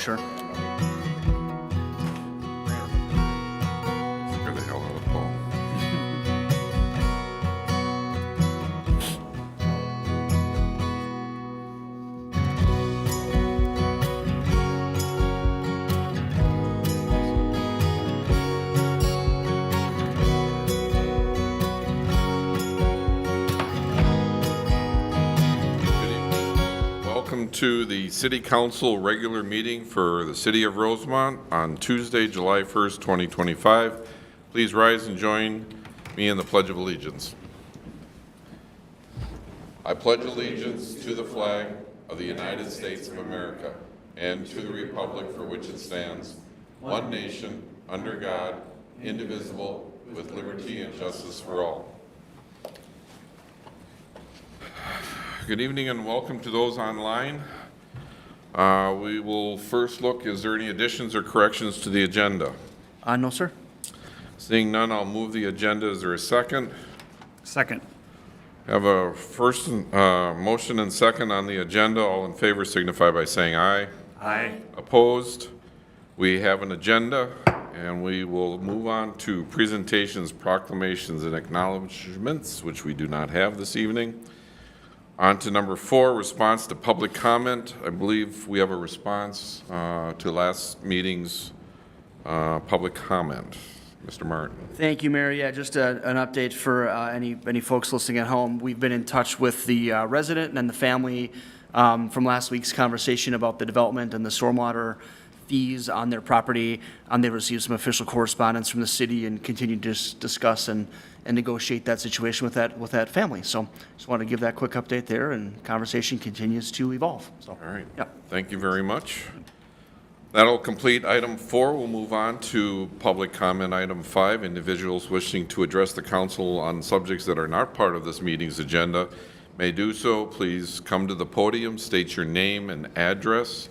sure. Scare the hell out of Paul. Welcome to the City Council regular meeting for the City of Rosemont on Tuesday, July 1st, 2025. Please rise and join me in the Pledge of Allegiance. I pledge allegiance to the flag of the United States of America and to the republic for which it stands, one nation, under God, indivisible, with liberty and justice for all. Good evening and welcome to those online. We will first look, is there any additions or corrections to the agenda? No, sir. Seeing none, I'll move the agenda. Is there a second? Second. Have a first motion and second on the agenda. All in favor signify by saying aye. Aye. Opposed? We have an agenda and we will move on to presentations, proclamations, and acknowledgements, which we do not have this evening. On to number 4, response to public comment. I believe we have a response to last meeting's public comment. Mr. Martin. Thank you, Mayor. Yeah, just an update for any folks listening at home. We've been in touch with the resident and the family from last week's conversation about the development and the stormwater fees on their property. They received some official correspondence from the city and continue to discuss and negotiate that situation with that family. So just want to give that quick update there, and conversation continues to evolve. So, all right. Yeah. Thank you very much. That'll complete item 4. We'll move on to public comment item 5. Individuals wishing to address the council on subjects that are not part of this meeting's agenda may do so. Please come to the podium, state your name and address.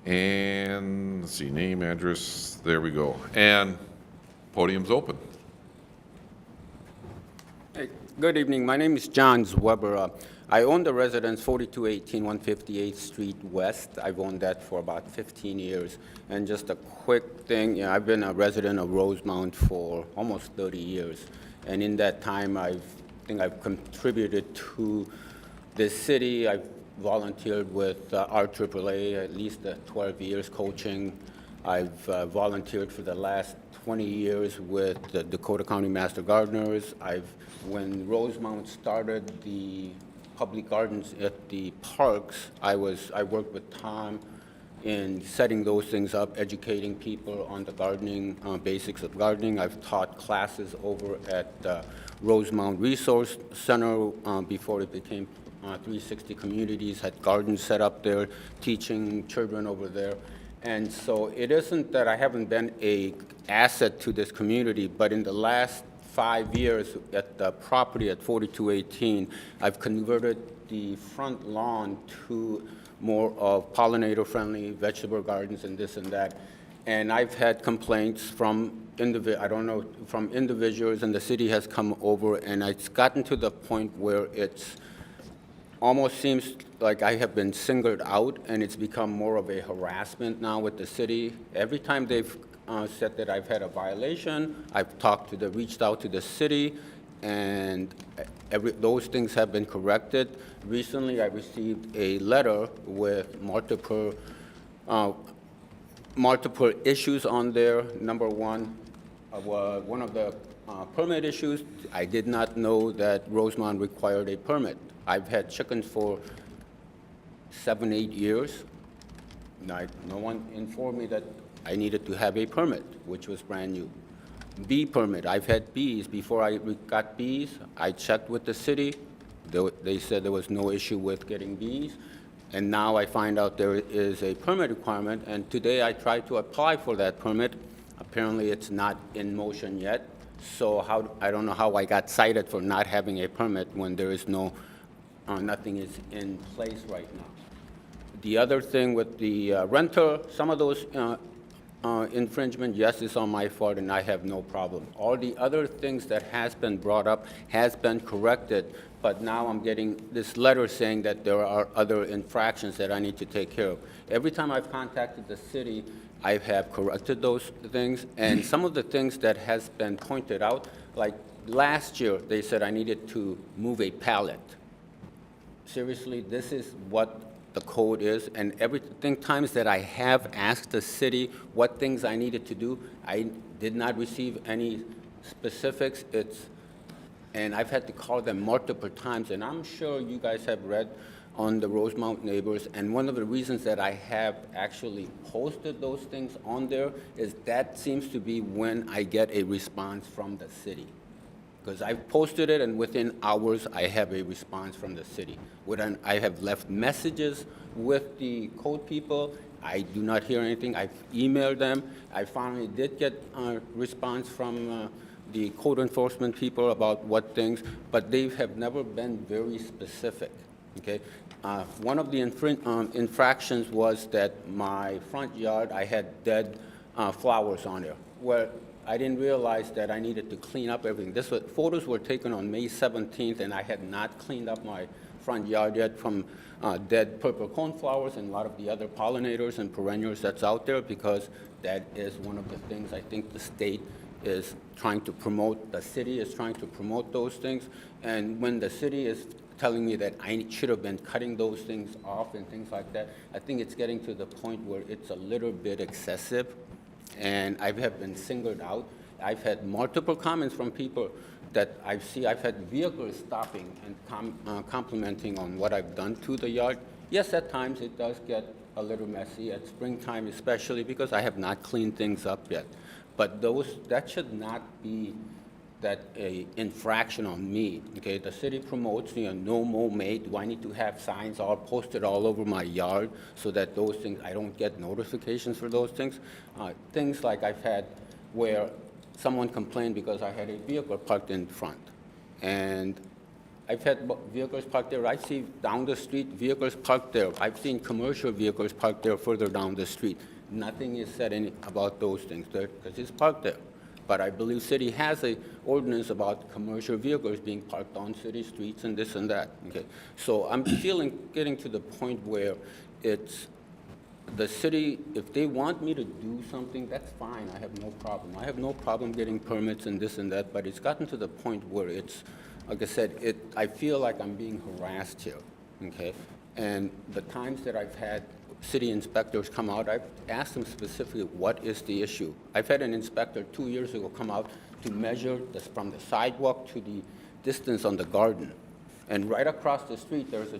And let's see, name, address, there we go. And podium's open. Hey, good evening. My name is John Weber. I own the residence 4218 158th Street West. I've owned that for about 15 years. And just a quick thing, I've been a resident of Rosemount for almost 30 years. And in that time, I think I've contributed to the city. I've volunteered with RAAA at least 12 years coaching. I've volunteered for the last 20 years with the Dakota County Master Gardeners. When Rosemount started the public gardens at the parks, I worked with Tom in setting those things up, educating people on the gardening, basics of gardening. I've taught classes over at Rosemount Resource Center before it became 360 Communities, had gardens set up there, teaching children over there. And so it isn't that I haven't been an asset to this community, but in the last 5 years at the property at 4218, I've converted the front lawn to more of pollinator-friendly vegetable gardens and this and that. And I've had complaints from individuals, and the city has come over, and it's gotten to the point where it's almost seems like I have been singled out, and it's become more of a harassment now with the city. Every time they've said that I've had a violation, I've reached out to the city, and those things have been corrected. Recently, I received a letter with multiple issues on there. Number one, one of the permit issues, I did not know that Rosemont required a permit. I've had chickens for 7, 8 years. No one informed me that I needed to have a permit, which was brand new. Bee permit, I've had bees. Before I got bees, I checked with the city. They said there was no issue with getting bees. And now I find out there is a permit requirement, and today I tried to apply for that permit. Apparently it's not in motion yet. So I don't know how I got cited for not having a permit when there is nothing is in place right now. The other thing with the renter, some of those infringement, yes, it's on my fault, and I have no problem. All the other things that has been brought up has been corrected, but now I'm getting this letter saying that there are other infractions that I need to take care of. Every time I've contacted the city, I have corrected those things, and some of the things that has been pointed out, like last year, they said I needed to move a pallet. Seriously, this is what the code is, and everything times that I have asked the city what things I needed to do, I did not receive any specifics. And I've had to call them multiple times, and I'm sure you guys have read on the Rosemount Neighbors, and one of the reasons that I have actually posted those things on there is that seems to be when I get a response from the city. Because I've posted it, and within hours, I have a response from the city. I have left messages with the code people. I do not hear anything. I've emailed them. I finally did get a response from the code enforcement people about what things, but they have never been very specific, okay? One of the infractions was that my front yard, I had dead flowers on there. Well, I didn't realize that I needed to clean up everything. Photos were taken on May 17th, and I had not cleaned up my front yard yet from dead purple coneflowers and a lot of the other pollinators and perennials that's out there, because that is one of the things I think the state is trying to promote, the city is trying to promote those things. And when the city is telling me that I should have been cutting those things off and things like that, I think it's getting to the point where it's a little bit excessive. And I have been singled out. I've had multiple comments from people that I've had vehicles stopping and complimenting on what I've done to the yard. Yes, at times it does get a little messy, at springtime especially, because I have not cleaned things up yet. But that should not be a infraction on me, okay? The city promotes, no mow May. Do I need to have signs all posted all over my yard so that those things, I don't get notifications for those things? Things like I've had where someone complained because I had a vehicle parked in front. And I've had vehicles parked there. I see down the street vehicles parked there. I've seen commercial vehicles parked there further down the street. Nothing is said about those things there because it's parked there. But I believe city has an ordinance about commercial vehicles being parked on city streets and this and that, okay? So I'm getting to the point where it's the city, if they want me to do something, that's fine, I have no problem. I have no problem getting permits and this and that, but it's gotten to the point where it's, like I said, I feel like I'm being harassed here, okay? And the times that I've had city inspectors come out, I've asked them specifically, what is the issue? I've had an inspector 2 years ago come out to measure from the sidewalk to the distance on the garden. And right across the street, there's a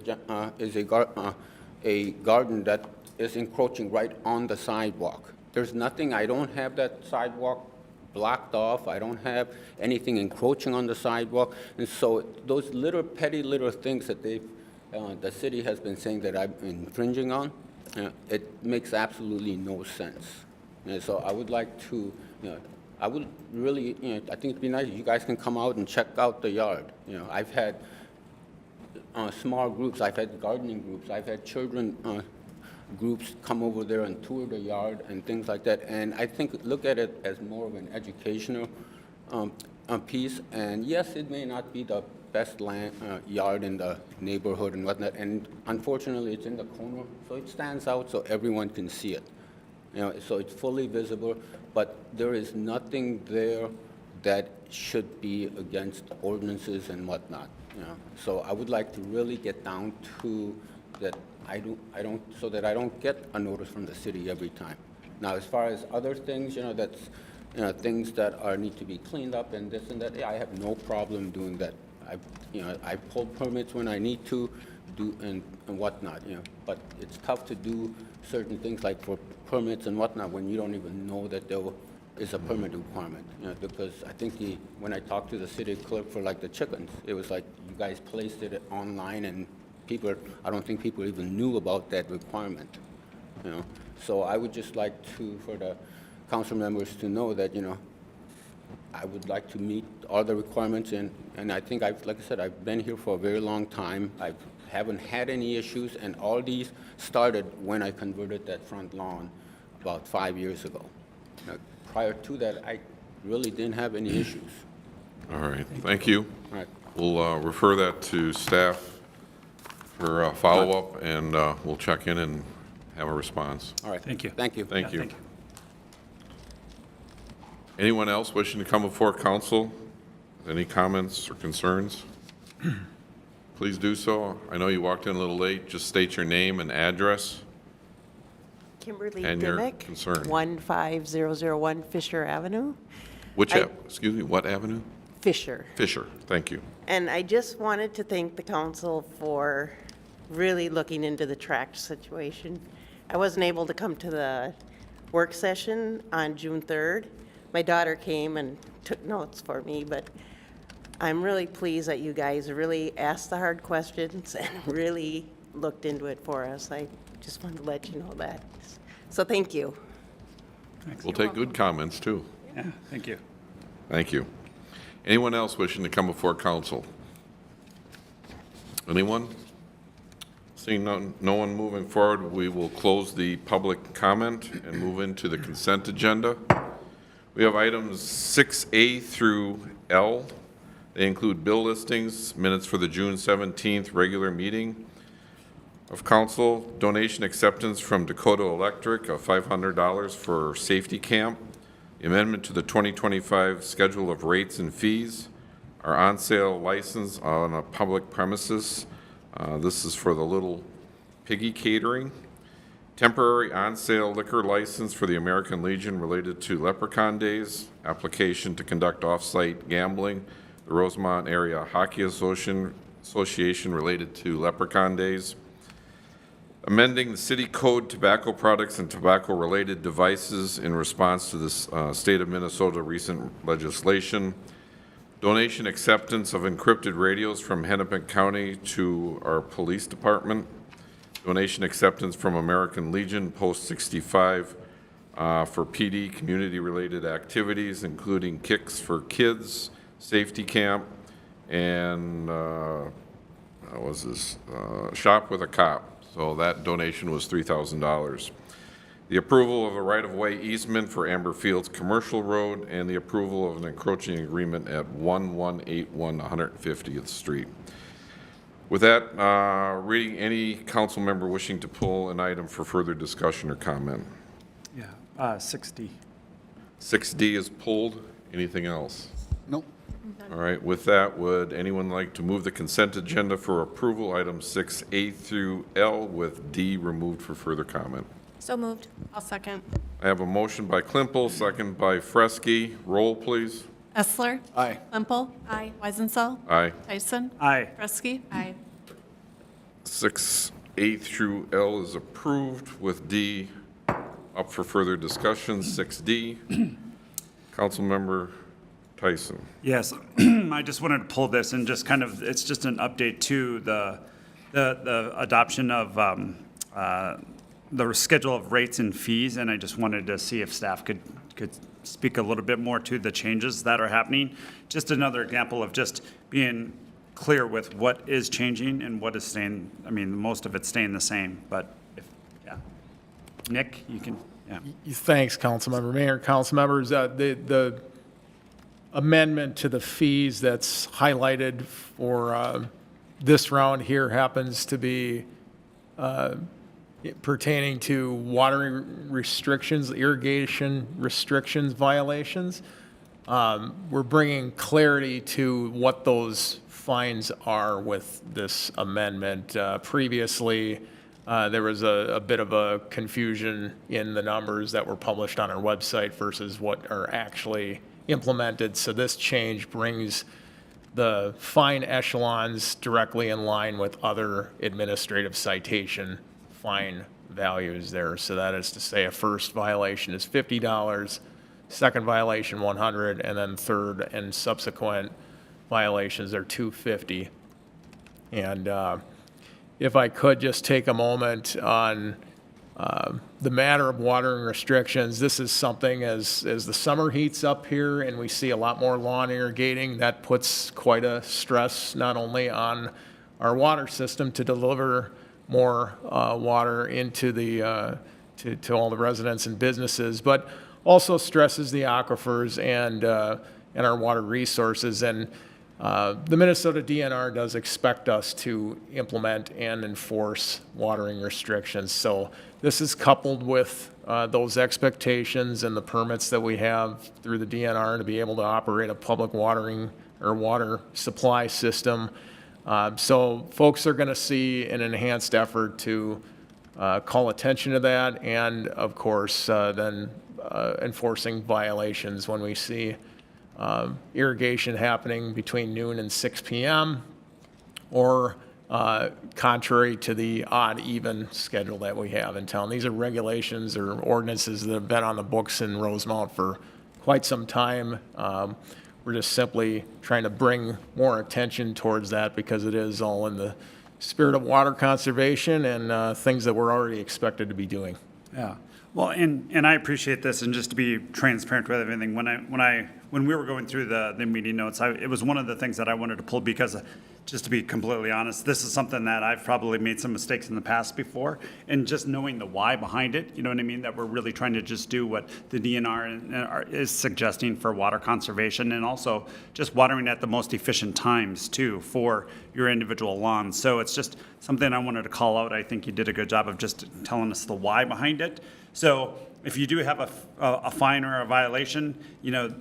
garden that is encroaching right on the sidewalk. There's nothing, I don't have that sidewalk blocked off. I don't have anything encroaching on the sidewalk. And so those petty little things that the city has been saying that I'm infringing on, it makes absolutely no sense. And so I would like to, I would really, I think it'd be nice if you guys can come out and check out the yard. I've had small groups, I've had gardening groups, I've had children groups come over there and tour the yard and things like that. And I think, look at it as more of an educational piece. And yes, it may not be the best yard in the neighborhood and whatnot. And unfortunately, it's in the corner, so it stands out so everyone can see it. So it's fully visible, but there is nothing there that should be against ordinances and whatnot. So I would like to really get down to that. So that I don't get a notice from the city every time. Now, as far as other things, that's things that need to be cleaned up and this and that, I have no problem doing that. I pull permits when I need to do and whatnot, but it's tough to do certain things like for permits and whatnot when you don't even know that there is a permit requirement, because I think when I talked to the city clerk for like the chickens, it was like you guys placed it online and I don't think people even knew about that requirement, So I would just like for the council members to know that, I would like to meet all the requirements, and I think like I said, I've been here for a very long time. I haven't had any issues, and all these started when I converted that front lawn about 5 years ago. Prior to that, I really didn't have any issues. All right, thank you. All right. We'll refer that to staff for follow-up, and we'll check in and have a response. All right. Thank you. Thank you. Thank Yeah, you. Anyone else wishing to come before council? Any comments or concerns? Please do so. I know you walked in a little late. Just state your name and address. Kimberly And your Dimick, concern. 15001 Fisher Avenue. Excuse me, what avenue? Fisher. Fisher, thank you. And I just wanted to thank the council for really looking into the TRACT situation. I wasn't able to come to the work session on June 3rd. My daughter came and took notes for me, but I'm really pleased that you guys really asked the hard questions and really looked into it for us. I just wanted to let you know that. So thank you. We'll take good comments, too. Yeah, thank you. Thank you. Anyone else wishing to come before council? Anyone? Seeing no one moving forward, we will close the public comment and move into the consent agenda. We have items 6A through L. They include bill listings, minutes for the June 17th regular meeting of council, donation acceptance from Dakota Electric of $500 for safety camp, the amendment to the 2025 schedule of rates and fees, our on-sale license on a public premises. This is for the Little Piggy Catering. Temporary on-sale liquor license for the American Legion related to Leprechaun Days. Application to conduct off-site gambling. The Rosemont Area Hockey Association related to Leprechaun Days. Amending the city code tobacco products and tobacco-related devices in response to this state of Minnesota recent legislation. Donation acceptance of encrypted radios from Hennepin County to our police department. Donation acceptance from American Legion Post 65 for PD community-related activities, including Kicks for Kids, Safety Camp, and Shop with a Cop. So that donation was $3,000. The approval of a right-of-way easement for Amber Fields Commercial Road, and the approval of an encroaching agreement at 1181 150th Street. With that, reading, any council member wishing to pull an item for further discussion or comment? Yeah, 60. 6D is pulled. Anything else? Nope. All right, with that, would anyone like to move the consent agenda for approval, items 6A through L, with D removed for further comment? So moved. I'll second. I have a motion by Klimpel, second by Fresky. Roll, please. Essler. Aye. Klimpel. Aye. Weisenthal. Aye. Tyson. Aye. Fresky. Aye. 6A through L is approved, with D up for further discussion. 6D, Councilmember Tyson. Yes, I just wanted to pull this and just kind of, it's just an update to the adoption of the schedule of rates and fees, and I just wanted to see if staff could speak a little bit more to the changes that are happening. Just another example of just being clear with what is changing and what is staying. I mean, most of it's staying the same, but if, yeah. Nick, you can, yeah. Thanks, Councilmember. Mayor, council members, the amendment to the fees that's highlighted for this round here happens to be pertaining to water restrictions, irrigation restrictions violations. We're bringing clarity to what those fines are with this amendment. Previously, there was a bit of a confusion in the numbers that were published on our website versus what are actually implemented. So this change brings the fine echelons directly in line with other administrative citation fine values there. So that is to say a first violation is $50, second violation $100, and then third and subsequent violations are $250. And if I could just take a moment on the matter of watering restrictions, this is something as the summer heats up here and we see a lot more lawn irrigating, that puts quite a stress not only on our water system to deliver more water into the to all the residents and businesses, but also stresses the aquifers and our water resources. And the Minnesota DNR does expect us to implement and enforce watering restrictions. So this is coupled with those expectations and the permits that we have through the DNR to be able to operate a public watering or water supply system. So folks are going to see an enhanced effort to call attention to that, and of course then enforcing violations when we see irrigation happening between noon and 6 p.m. or contrary to the odd-even schedule that we have in town. These are regulations or ordinances that have been on the books in Rosemount for quite some time. We're just simply trying to bring more attention towards that because it is all in the spirit of water conservation and things that we're already expected to be doing. Yeah. Well, and I appreciate this, and just to be transparent with everything, when we were going through the meeting notes, it was one of the things that I wanted to pull because, just to be completely honest, this is something that I've probably made some mistakes in the past before, and just knowing the why behind it, you know what I mean, that we're really trying to just do what the DNR is suggesting for water conservation, and also just watering at the most efficient times too for your individual lawns. So it's just something I wanted to call out. I think you did a good job of just telling us the why behind it. So if you do have a fine or a violation, you know,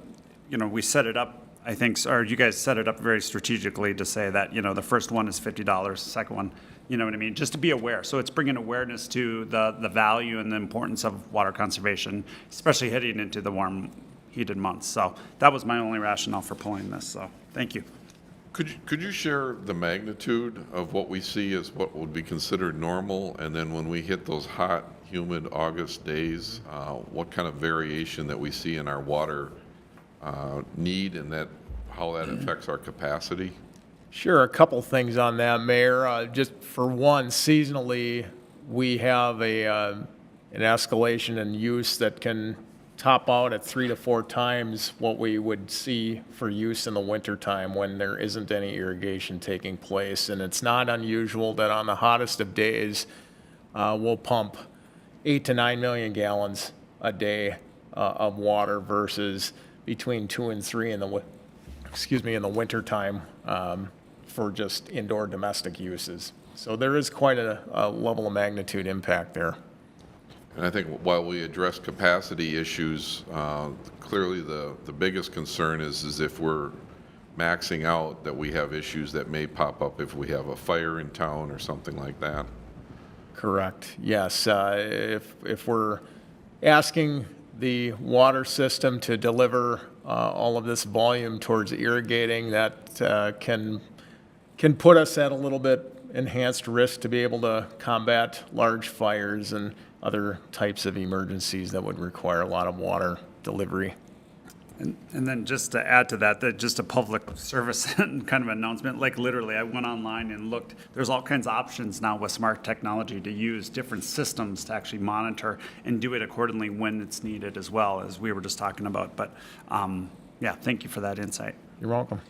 we set it up, I think, or you guys set it up very strategically to say that, the first one is $50, the second one, you know what I mean? Just to be aware. So it's bringing awareness to the value and the importance of water conservation, especially heading into the warm, heated months. So that was my only rationale for pulling this. So thank you. Could you share the magnitude of what we see as what would be considered normal, and then when we hit those hot, humid August days, what kind of variation that we see in our water need, and how that affects our capacity? Sure, a couple things on that, Mayor. Just for one, seasonally, we have an escalation in use that can top out at 3 to 4 times what we would see for use in the wintertime when there isn't any irrigation taking place. And it's not unusual that on the hottest of days, we'll pump 8 to 9 million gallons a day of water versus between 2 and 3 in the wintertime for just indoor domestic uses. So there is quite a level of magnitude impact there. And I think while we address capacity issues, clearly the biggest concern is if we're maxing out, that we have issues that may pop up if we have a fire in town or something like that. Correct, yes. If we're asking the water system to deliver all of this volume towards irrigating, that can put us at a little bit enhanced risk to be able to combat large fires and other types of emergencies that would require a lot of water delivery. And then just to add to that just a public service kind of announcement, like literally I went online and looked, there's all kinds of options now with smart technology to use different systems to actually monitor and do it accordingly when it's needed as well, as we were just talking about. But yeah, thank you for that insight. You're welcome.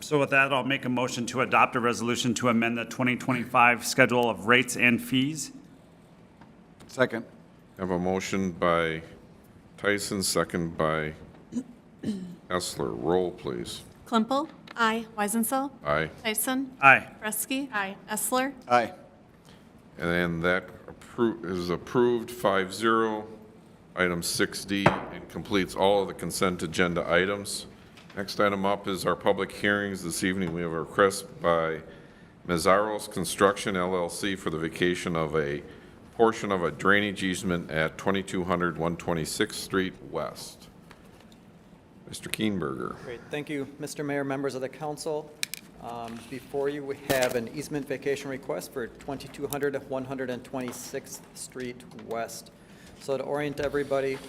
So with that, I'll make a motion to adopt a resolution to amend the 2025 schedule of rates and fees. Second. I have a motion by Tyson, second by Essler. Roll, please. Klimpel. Aye. Weisenthal. Aye. Tyson. Aye. Breske. Aye. Essler. Aye. And then that is approved 5-0. Item 6D, and completes all of the consent agenda items. Next item up is our public hearings. This evening we have a request by MESZAROS Construction, LLC for the vacation of a portion of a drainage easement at 2200 126th Street West. Mr. Keenberger. Great, thank you, Mr. Mayor, members of the council. Before you, we have an easement vacation request for 2200 126th Street West. So to orient everybody,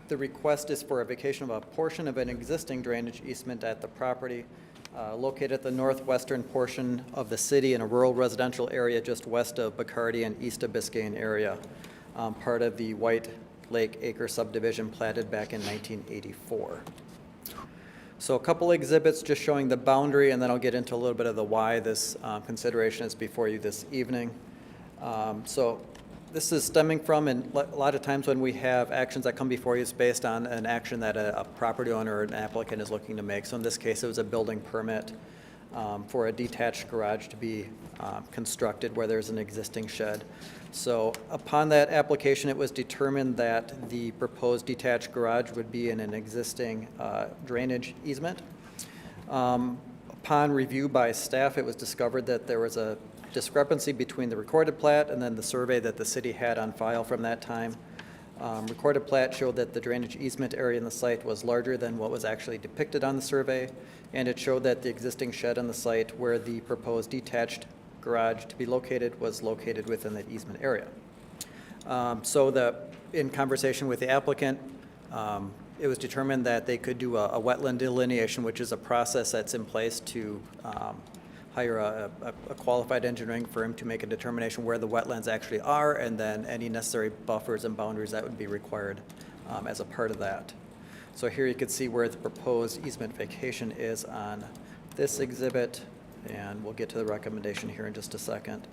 the request is for a vacation of a portion of an existing drainage easement at the property located at the northwestern portion of the city in a rural residential area just west of Bacardi and east of Biscayne area, part of the White Lake Acre subdivision platted back in 1984. So a couple exhibits just showing the boundary, and then I'll get into a little bit of the why this consideration is before you this evening. So This is stemming from, and a lot of times when we have actions that come before you, it's based on an action that a property owner or an applicant is looking to make. So in this case, it was a building permit for a detached garage to be constructed where there's an existing shed. So upon that application, it was determined that the proposed detached garage would be in an existing drainage easement. Upon review by staff, it was discovered that there was a discrepancy between the recorded plat and then the survey that the city had on file from that time. Recorded plat showed that the drainage easement area in the site was larger than what was actually depicted on the survey, and it showed that the existing shed on the site where the proposed detached garage to be located was located within the easement area. In conversation with the applicant, it was determined that they could do a wetland delineation, which is a process that's in place to hire a qualified engineering firm to make a determination where the wetlands actually are, and then any necessary buffers and boundaries that would be required as a part of that. So here you can see where the proposed easement vacation is on this exhibit, and we'll get to the recommendation here in just a second.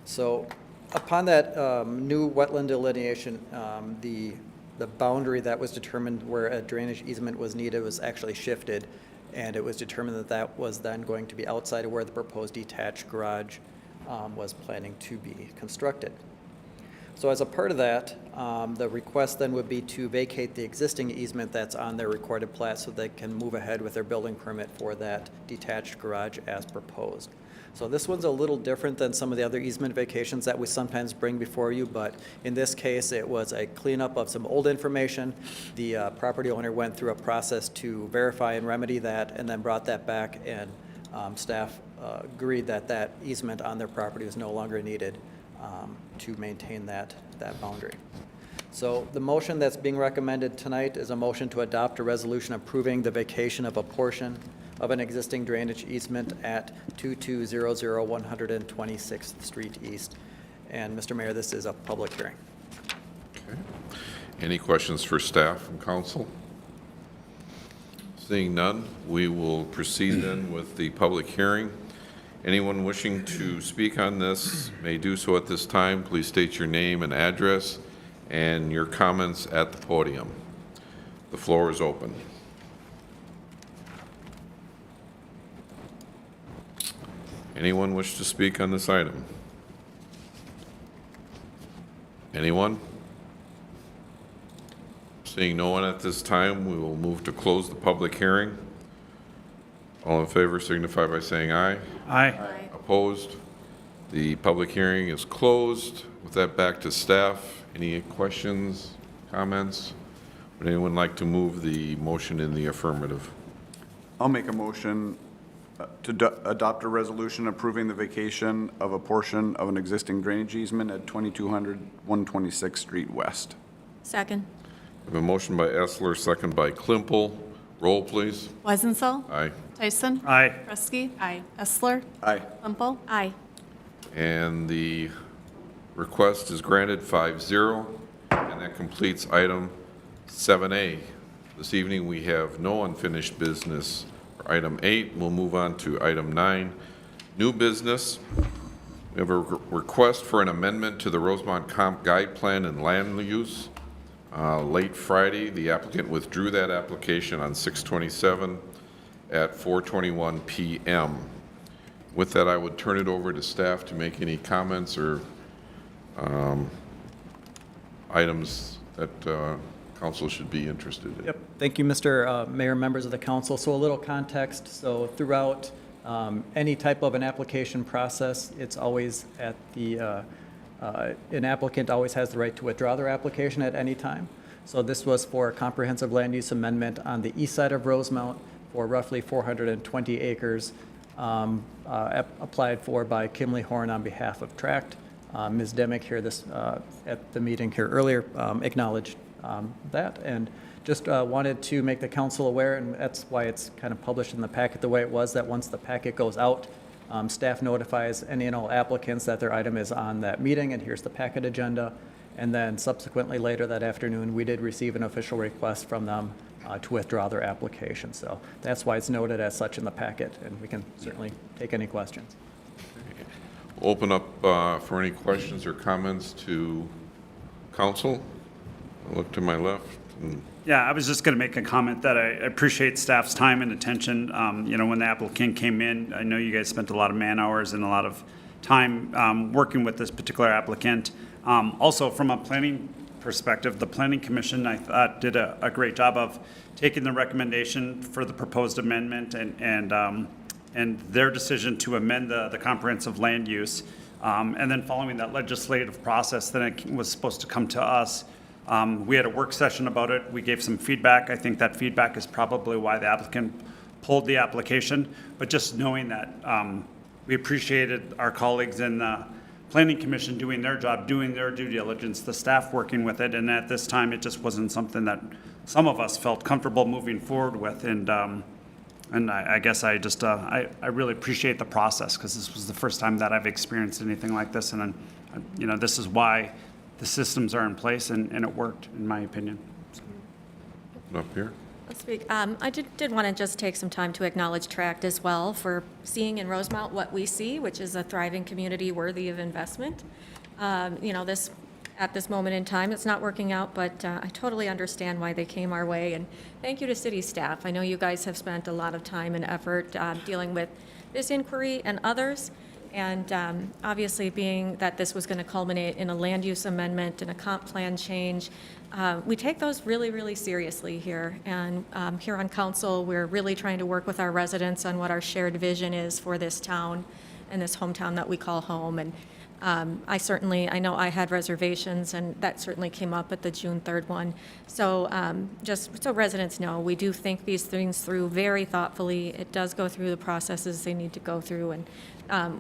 So upon that new wetland delineation, the boundary that was determined where a drainage easement was needed was actually shifted, and it was determined that that was then going to be outside of where the proposed detached garage was planning to be constructed. So as a part of that, the request then would be to vacate the existing easement that's on their recorded plat so they can move ahead with their building permit for that detached garage as proposed. So this one's a little different than some of the other easement vacations that we sometimes bring before you, but in this case, it was a cleanup of some old information. The property owner went through a process to verify and remedy that, and then brought that back, and staff agreed that that easement on their property was no longer needed to maintain that boundary. So the motion that's being recommended tonight is a motion to adopt a resolution approving the vacation of a portion of an existing drainage easement at 2200 126th Street East. And Mr. Mayor, this is a public hearing. Okay. Any questions for staff and council? Seeing none, we will proceed then with the public hearing. Anyone wishing to speak on this may do so at this time. Please state your name and address and your comments at the podium. The floor is open. Anyone wish to speak on this item? Anyone? Seeing no one at this time, we will move to close the public hearing. All in favor signify by saying aye. Aye. Opposed? The public hearing is closed. With that, back to staff. Any questions, comments? Would anyone like to move the motion in the affirmative? I'll make a motion to adopt a resolution approving the vacation of a portion of an existing drainage easement at 2200 126th Street West. Second. We have a motion by Essler, second by Klimpel. Roll, please. Weisenthal. Aye. Tyson. Aye. Prusky. Aye. Essler. Aye. Klimpel. Aye. And the request is granted 5-0, and that completes item 7A. This evening, we have no unfinished business for item 8. We'll move on to item 9, new business. We have a request for an amendment to the Rosemont Comp Guide Plan and Land Use. Late Friday, the applicant withdrew that application on 6/27 at 4:21 p.m. With that, I would turn it over to staff to make any comments or items that council should be interested in. Yep. Thank you, Mr. Mayor, members of the council. So a little context. So throughout any type of an application process, it's always at the, an applicant always has the right to withdraw their application at any time. So this was for a comprehensive land use amendment on the east side of Rosemount for roughly 420 acres applied for by Kimley Horn on behalf of TRACT. Ms. Demick here at the meeting here earlier acknowledged that, and just wanted to make the council aware, and that's why it's kind of published in the packet the way it was, that once the packet goes out, staff notifies any and all applicants that their item is on that meeting, and here's the packet agenda. And then subsequently later that afternoon, we did receive an official request from them to withdraw their application. So that's why it's noted as such in the packet, and we can certainly take any questions. Open up for any questions or comments to council. I'll look to my left. Yeah, I was just going to make a comment that I appreciate staff's time and attention. When the applicant came in, I know you guys spent a lot of man hours and a lot of time working with this particular applicant. Also, from a planning perspective, the Planning Commission, I thought, did a great job of taking the recommendation for the proposed amendment and their decision to amend the comprehensive land use. And then following that legislative process, then it was supposed to come to us. We had a work session about it. We gave some feedback. I think that feedback is probably why the applicant pulled the application. But just knowing that we appreciated our colleagues in the Planning Commission doing their job, doing their due diligence, the staff working with it. And at this time, it just wasn't something that some of us felt comfortable moving forward with. And I guess I just, I really appreciate the process, because this was the first time that I've experienced anything like this. And, this is why the systems are in place, and it worked, in my opinion. Up here. I'll speak. I did want to just take some time to acknowledge TRACT as well for seeing in Rosemount what we see, which is a thriving community worthy of investment. At this moment in time, it's not working out, but I totally understand why they came our way. And thank you to city staff. I know you guys have spent a lot of time and effort dealing with this inquiry and others. And obviously, being that this was going to culminate in a land use amendment and a comp plan change, we take those really, really seriously here. And here on council, we're really trying to work with our residents on what our shared vision is for this town and this hometown that we call home. And I know I had reservations, and that certainly came up at the June 3rd one. So just so residents know, we do think these things through very thoughtfully. It does go through the processes they need to go through, and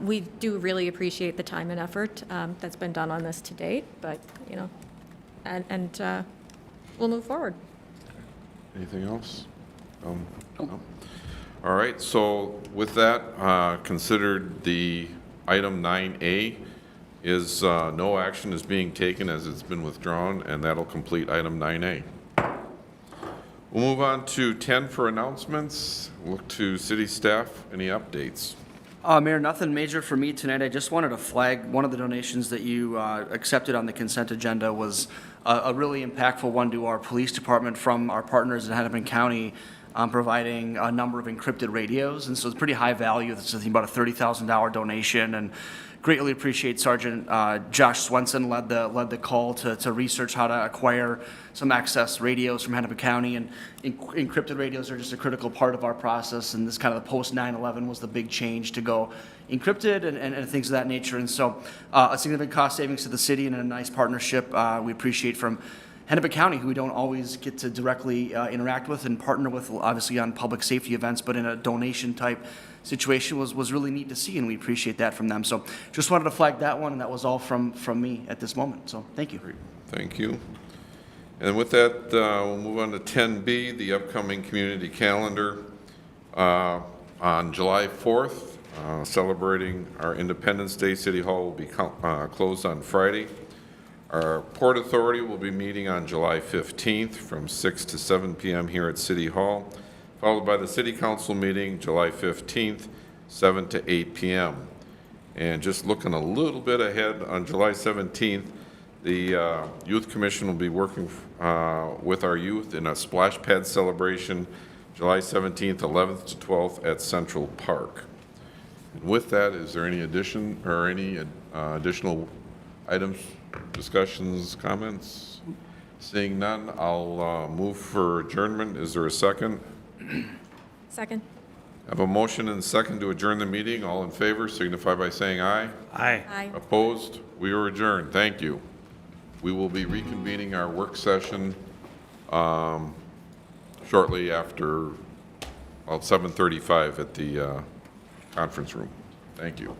we do really appreciate the time and effort that's been done on this to date, but, and we'll move forward. Anything else? No. All right, so with that, considered the item 9A is no action is being taken as it's been withdrawn, and that'll complete item 9A. We'll move on to 10 for announcements. Look to city staff. Any updates? Mayor, nothing major for me tonight. I just wanted to flag one of the donations that you accepted on the consent agenda was a really impactful one to our police department from our partners in Hennepin County, providing a number of encrypted radios. And so it's pretty high value. This is about a $30,000 donation, and greatly appreciate Sergeant Josh Swenson led the call to research how to acquire some access radios from Hennepin County, and encrypted radios are just a critical part of our process, and this kind of the post 9/11 was the big change to go encrypted and things of that nature. And so a significant cost savings to the city and a nice partnership we appreciate from Hennepin County, who we don't always get to directly interact with and partner with, obviously on public safety events, but in a donation type situation was really neat to see, and we appreciate that from them. So just wanted to flag that one, and that was all from me at this moment. So thank you. Thank you. And with that, we'll move on to 10B, the upcoming community calendar. On July 4th, celebrating our Independence Day, City Hall will be closed on Friday. Our Port Authority will be meeting on July 15th from 6 to 7 p.m. here at City Hall, followed by the City Council meeting July 15th, 7 to 8 p.m. And just looking a little bit ahead, on July 17th, the Youth Commission will be working with our youth in a splash pad celebration, July 17th, 11th to 12th at Central Park. And with that, is there any addition or any additional items, discussions, comments? Seeing none, I'll move for adjournment. Is there a second? Second. I have a motion and a second to adjourn the meeting. All in favor signify by saying aye. Aye. Aye. Opposed? We are adjourned. Thank you. We will be reconvening our work session shortly after, well, 7:35 at the conference room. Thank you.